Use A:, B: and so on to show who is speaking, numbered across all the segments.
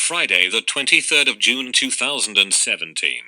A: Friday the 23rd of June 2017.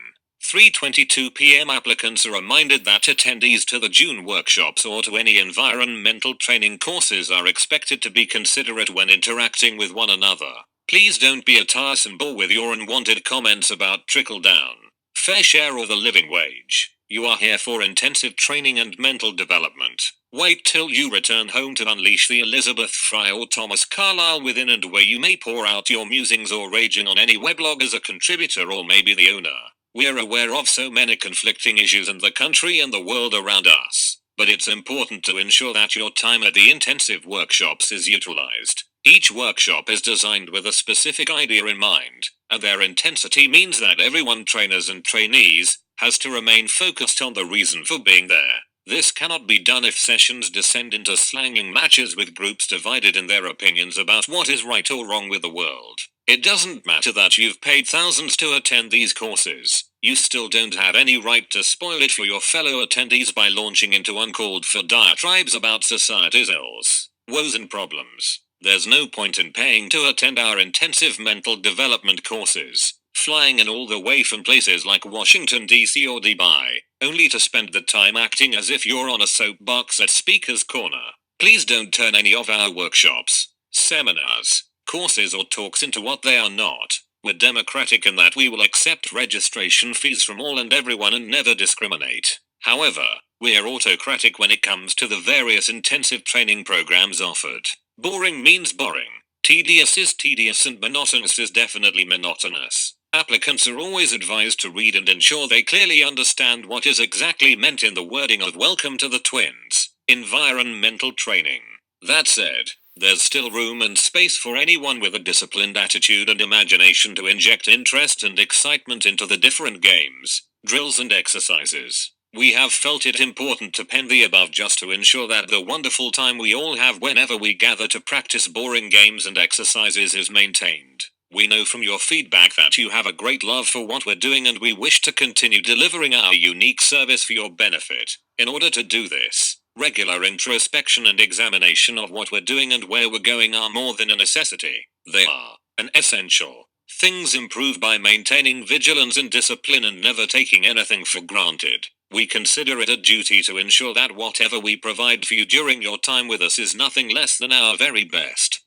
A: 3:22 p.m. Applicants are reminded that attendees to the June workshops or to any environmental training courses are expected to be considerate when interacting with one another. Please don't be a tiresome bore with your unwanted comments about trickle down, fair share or the living wage. You are here for intensive training and mental development. Wait till you return home to unleash the Elisabeth Fry or Thomas Carlyle within and where you may pour out your musings or raging on any weblog as a contributor or maybe the owner. We're aware of so many conflicting issues in the country and the world around us, but it's important to ensure that your time at the intensive workshops is utilized. Each workshop is designed with a specific idea in mind, and their intensity means that everyone, trainers and trainees, has to remain focused on the reason for being there. This cannot be done if sessions descend into slanging matches with groups divided in their opinions about what is right or wrong with the world. It doesn't matter that you've paid thousands to attend these courses. You still don't have any right to spoil it for your fellow attendees by launching into uncalled for diatribes about society's ills, woes and problems. There's no point in paying to attend our intensive mental development courses, flying in all the way from places like Washington, D.C. or Dubai, only to spend the time acting as if you're on a soapbox at Speaker's Corner. Please don't turn any of our workshops, seminars, courses or talks into what they are not. We're democratic in that we will accept registration fees from all and everyone and never discriminate. However, we're autocratic when it comes to the various intensive training programs offered. Boring means boring. Tedious is tedious and monotonous is definitely monotonous. Applicants are always advised to read and ensure they clearly understand what is exactly meant in the wording of Welcome to the Twins environmental training. That said, there's still room and space for anyone with a disciplined attitude and imagination to inject interest and excitement into the different games, drills and exercises. We have felt it important to pen the above just to ensure that the wonderful time we all have whenever we gather to practice boring games and exercises is maintained. We know from your feedback that you have a great love for what we're doing and we wish to continue delivering our unique service for your benefit. In order to do this, regular introspection and examination of what we're doing and where we're going are more than a necessity. They are an essential. Things improve by maintaining vigilance and discipline and never taking anything for granted. We consider it a duty to ensure that whatever we provide for you during your time with us is nothing less than our very best.